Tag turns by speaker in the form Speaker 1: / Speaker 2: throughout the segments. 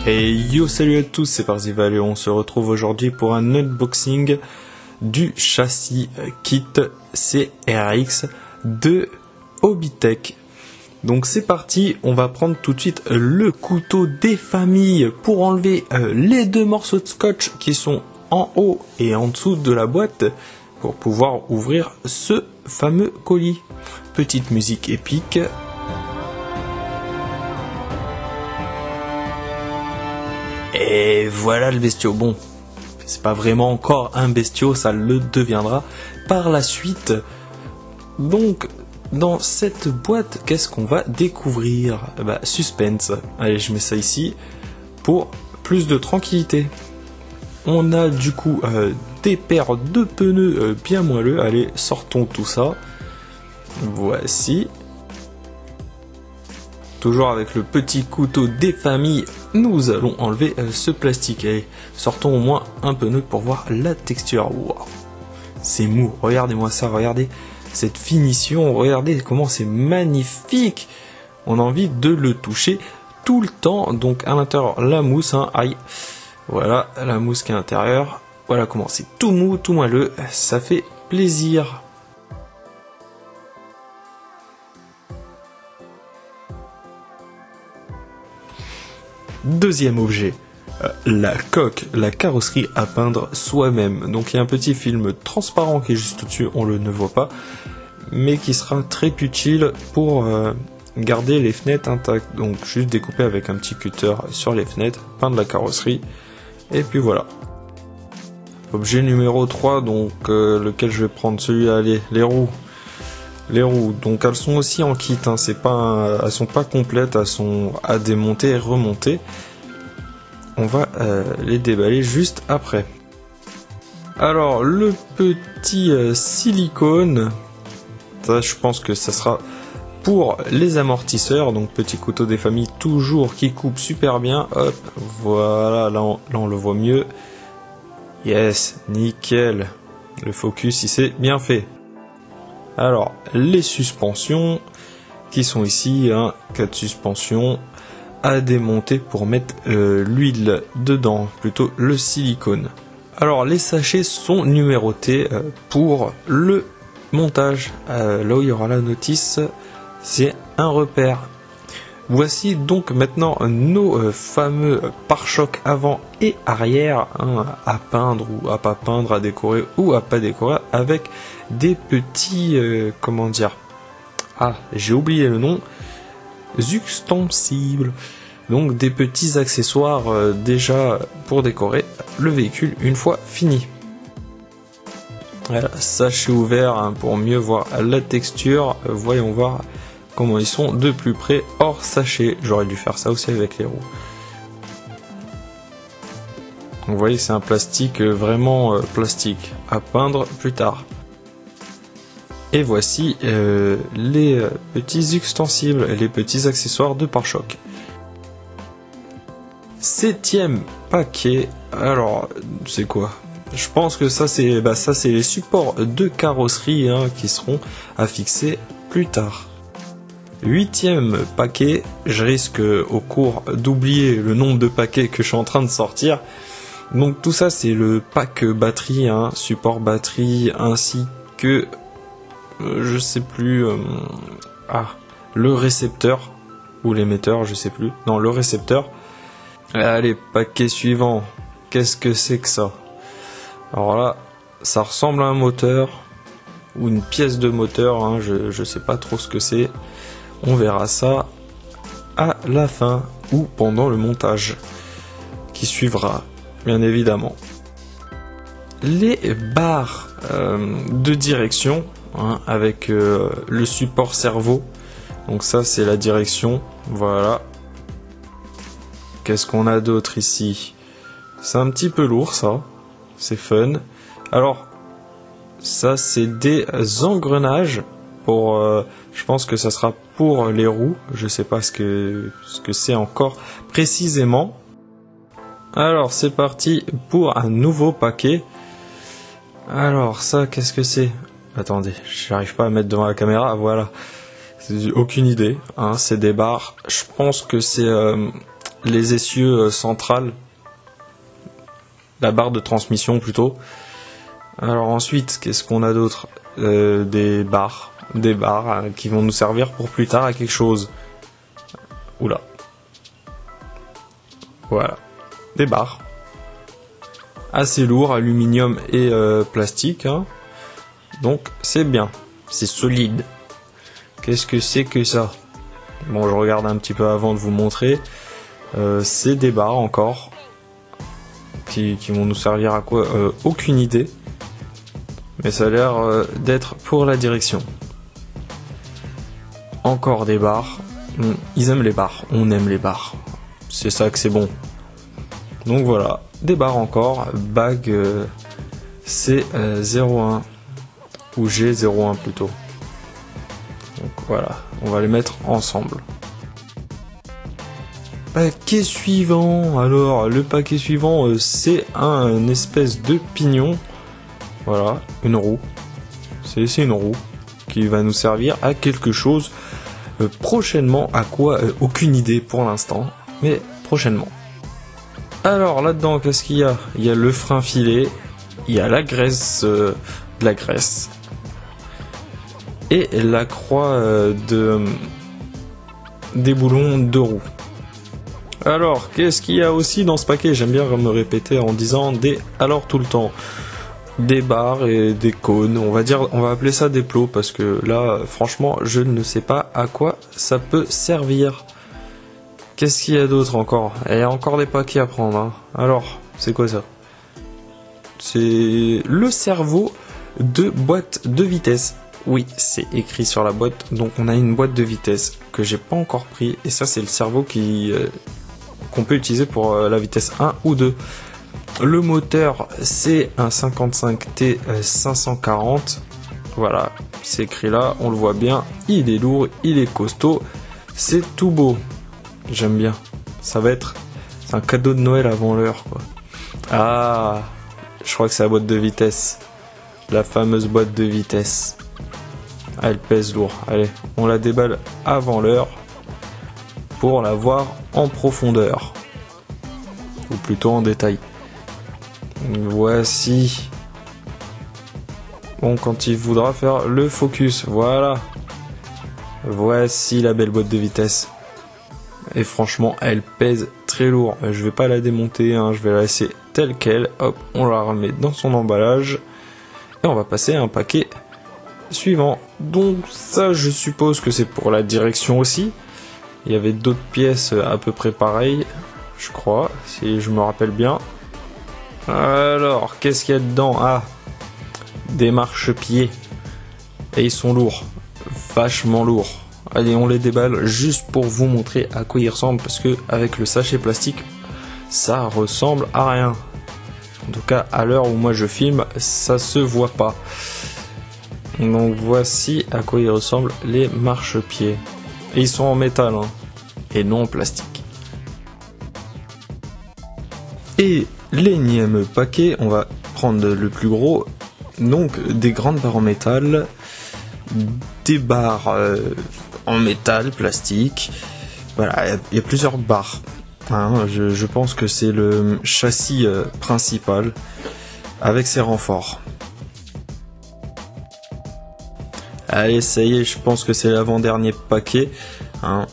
Speaker 1: Et yo, salut à tous, c'est Parzival et on se retrouve aujourd'hui pour un unboxing du châssis kit CRX de Hobbytech. Donc c'est parti, on va prendre tout de suite le couteau des familles pour enlever les deux morceaux de scotch qui sont en haut et en dessous de la boîte pour pouvoir ouvrir ce fameux colis. Petite musique épique. Et voilà le bestiau. Bon, c'est pas vraiment encore un bestiau, ça le deviendra par la suite. Donc, dans cette boîte, qu'est-ce qu'on va découvrir? Suspense. Allez, je mets ça ici pour plus de tranquillité. On a du coup des paires de pneus bien moelleux. Allez, sortons tout ça. Voici. Toujours avec le petit couteau des familles, nous allons enlever ce plastique. Allez, sortons au moins un pneu pour voir la texture. Wow. C'est mou, regardez-moi ça, regardez cette finition, regardez comment c'est magnifique. On a envie de le toucher tout le temps. Donc à l'intérieur, la mousse, hein. Aïe. Voilà, la mousse qui est à l'intérieur. Voilà comment c'est tout mou, tout moelleux, ça fait plaisir. Deuxième objet, la coque, la carrosserie à peindre soi-même. Donc il y a un petit film transparent qui est juste au-dessus, on ne voit pas, mais qui sera très utile pour garder les fenêtres intactes. Donc juste découper avec un petit cutter sur les fenêtres, peindre la carrosserie, et puis voilà. Objet numéro 3, donc lequel je vais prendre, celui-là, allez, les roues. Les roues, donc elles sont aussi en kit, hein, elles sont pas complètes, elles sont à démonter et remonter. On va les déballer juste après. Alors le petit silicone, ça je pense que ça sera pour les amortisseurs, donc petit couteau des familles toujours qui coupe super bien. Hop, voilà, là on le voit mieux. Yes, nickel. Le focus il s'est bien fait. Alors, les suspensions qui sont ici, 4 suspensions à démonter pour mettre l'huile dedans, plutôt le silicone. Alors, les sachets sont numérotés pour le montage. Là où il y aura la notice, c'est un repère. Voici donc maintenant nos fameux pare-chocs avant et arrière, à peindre ou à pas peindre, à décorer ou à pas décorer, avec des petits, comment dire, j'ai oublié le nom, ustensiles, donc des petits accessoires déjà pour décorer le véhicule une fois fini. Voilà, sachet ouvert pour mieux voir la texture, voyons voir comment ils sont de plus près hors sachet. J'aurais dû faire ça aussi avec les roues. Vous voyez, c'est un plastique vraiment plastique à peindre plus tard. Et voici les petits ustensiles, les petits accessoires de pare-choc. 7e paquet. Alors, c'est quoi? Je pense que ça c'est les supports de carrosserie qui seront à fixer plus tard. 8e paquet, je risque au cours d'oublier le nombre de paquets que je suis en train de sortir. Donc tout ça c'est le pack batterie, support batterie, ainsi que je sais plus, le récepteur ou l'émetteur, je sais plus. Non, le récepteur. Allez, paquet suivant. Qu'est-ce que c'est que ça? Alors là, ça ressemble à un moteur ou une pièce de moteur, je sais pas trop ce que c'est. On verra ça à la fin ou pendant le montage qui suivra, bien évidemment. Les barres de direction avec le support cerveau. Donc ça c'est la direction. Voilà. Qu'est-ce qu'on a d'autre ici? C'est un petit peu lourd ça. C'est fun. Alors ça c'est des engrenages pour je pense que ça sera pour les roues, je sais pas ce que c'est encore précisément. Alors c'est parti pour un nouveau paquet. Alors ça, qu'est-ce que c'est? Attendez, j'arrive pas à mettre devant la caméra, voilà. Aucune idée, c'est des barres. Je pense que c'est les essieux centrales, la barre de transmission plutôt. Alors ensuite, qu'est-ce qu'on a d'autre? Des barres qui vont nous servir pour plus tard à quelque chose. Oula. Voilà, des barres. Assez lourd, aluminium et plastique, hein. Donc c'est bien, c'est solide. Qu'est-ce que c'est que ça? Bon, je regarde un petit peu avant de vous montrer. C'est des barres encore qui vont nous servir à quoi? Aucune idée. Mais ça a l'air d'être pour la direction. Encore des barres. Ils aiment les barres, on aime les barres. C'est ça que c'est bon. Donc voilà, des barres encore, bag C01 ou G01 plutôt. Donc voilà, on va les mettre ensemble. Paquet suivant. Alors le paquet suivant, c'est un espèce de pignon. Voilà, une roue. C'est une roue qui va nous servir à quelque chose prochainement. À quoi? Aucune idée pour l'instant, mais prochainement. Alors là-dedans, qu'est-ce qu'il y a? Il y a le frein filet, il y a la graisse, de la graisse, et la croix des boulons de roue. Alors, qu'est-ce qu'il y a aussi dans ce paquet? J'aime bien me répéter en disant alors tout le temps. Des barres et des cônes, on va appeler ça des plots, parce que là, franchement, je ne sais pas à quoi ça peut servir. Qu'est-ce qu'il y a d'autre encore? Il y a encore des paquets à prendre, hein. Alors, c'est quoi ça? C'est le cerveau de boîte de vitesse. Oui, c'est écrit sur la boîte, donc on a une boîte de vitesse que j'ai pas encore pris, et ça c'est le cerveau qu'on peut utiliser pour la vitesse 1 ou 2. Le moteur, c'est un 55T 540. Voilà, c'est écrit là, on le voit bien. Il est lourd, il est costaud. C'est tout beau. J'aime bien. C'est un cadeau de Noël avant l'heure, quoi. Ah, je crois que c'est la boîte de vitesse. La fameuse boîte de vitesse. Ah, elle pèse lourd. Allez, on la déballe avant l'heure pour la voir en profondeur. Ou plutôt en détail. Voici. Bon, quand il voudra faire le focus, voilà. Voici la belle boîte de vitesse. Et franchement, elle pèse très lourd. Je vais pas la démonter, hein, je vais la laisser telle quelle. Hop, on la remet dans son emballage. Et on va passer à un paquet suivant. Donc ça, je suppose que c'est pour la direction aussi. Il y avait d'autres pièces à peu près pareilles, je crois, si je me rappelle bien. Alors, qu'est-ce qu'il y a dedans? Ah, des marchepieds. Et ils sont lourds. Vachement lourds. Allez, on les déballe juste pour vous montrer à quoi ils ressemblent. Parce que avec le sachet plastique, ça ressemble à rien. En tout cas, à l'heure où moi je filme, ça se voit pas. Donc voici à quoi ils ressemblent les marchepieds. Et ils sont en métal, hein, et non en plastique. Et l'énième paquet, on va prendre le plus gros, donc des grandes barres en métal, des barres en métal, plastique, voilà, il y a plusieurs barres, hein, je pense que c'est le châssis principal, avec ses renforts. Allez, ça y est, je pense que c'est l'avant-dernier paquet, hein,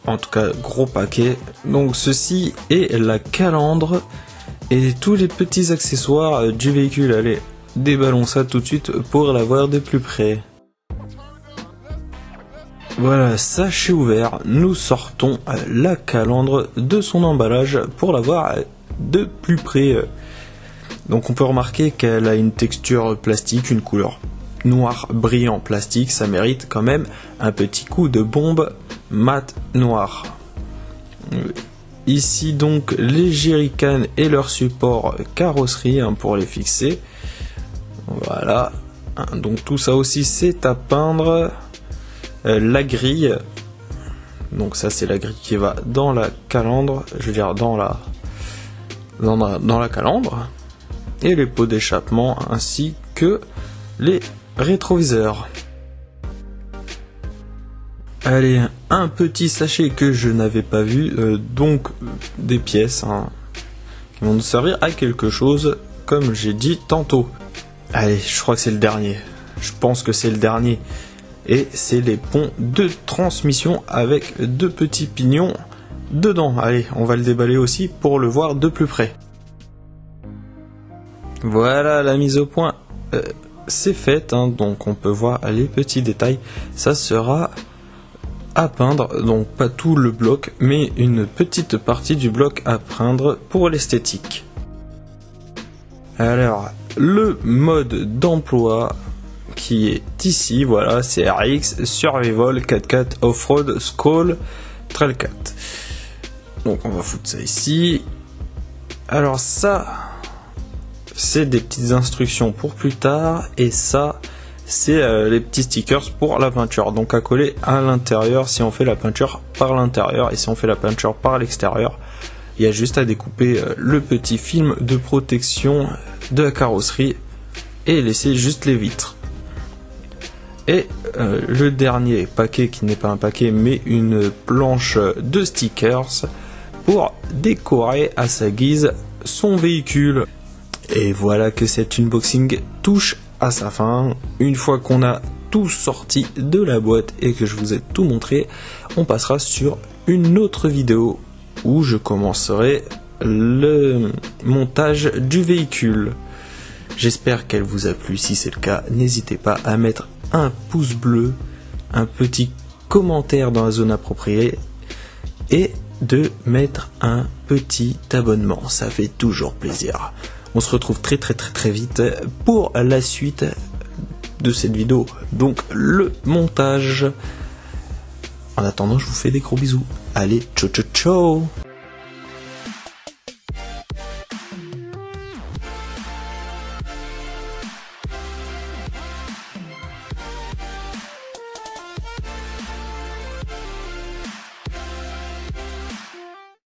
Speaker 1: en tout cas gros paquet, donc ceci est la calandre, et tous les petits accessoires du véhicule. Allez, déballons ça tout de suite pour la voir de plus près. Voilà, sachet ouvert, nous sortons la calandre de son emballage pour la voir de plus près. Donc on peut remarquer qu'elle a une texture plastique, une couleur noir brillant plastique, ça mérite quand même un petit coup de bombe mat noir. Ici donc les jerrycans et leur support carrosserie, hein, pour les fixer. Voilà. Donc tout ça aussi c'est à peindre. La grille. Donc ça c'est la grille qui va dans la calandre. Je veux dire dans la calandre. Et les pots d'échappement ainsi que les rétroviseurs. Allez, un petit sachet que je n'avais pas vu, donc des pièces qui vont nous servir à quelque chose, comme j'ai dit tantôt. Allez, je crois que c'est le dernier. Je pense que c'est le dernier. Et c'est les ponts de transmission avec 2 petits pignons dedans. Allez, on va le déballer aussi pour le voir de plus près. Voilà, la mise au point, c'est faite, donc on peut voir les petits détails. Ça sera à peindre, donc pas tout le bloc, mais une petite partie du bloc à peindre pour l'esthétique. Alors, le mode d'emploi qui est ici, voilà, c'est RX, Survival, 4x4, Off-Road, Scroll, Trailcat. Donc on va foutre ça ici. Alors ça, c'est des petites instructions pour plus tard, et ça, c'est les petits stickers pour la peinture, donc à coller à l'intérieur si on fait la peinture par l'intérieur, et si on fait la peinture par l'extérieur, il y a juste à découper le petit film de protection de la carrosserie et laisser juste les vitres. Et le dernier paquet, qui n'est pas un paquet mais une planche de stickers pour décorer à sa guise son véhicule. Et voilà que cet unboxing touche à sa fin. Une fois qu'on a tout sorti de la boîte et que je vous ai tout montré, on passera sur une autre vidéo où je commencerai le montage du véhicule. J'espère qu'elle vous a plu. Si c'est le cas, n'hésitez pas à mettre un pouce bleu, un petit commentaire dans la zone appropriée et de mettre un petit abonnement. Ça fait toujours plaisir. On se retrouve très vite pour la suite de cette vidéo, donc le montage. En attendant, je vous fais des gros bisous. Allez, ciao ciao ciao.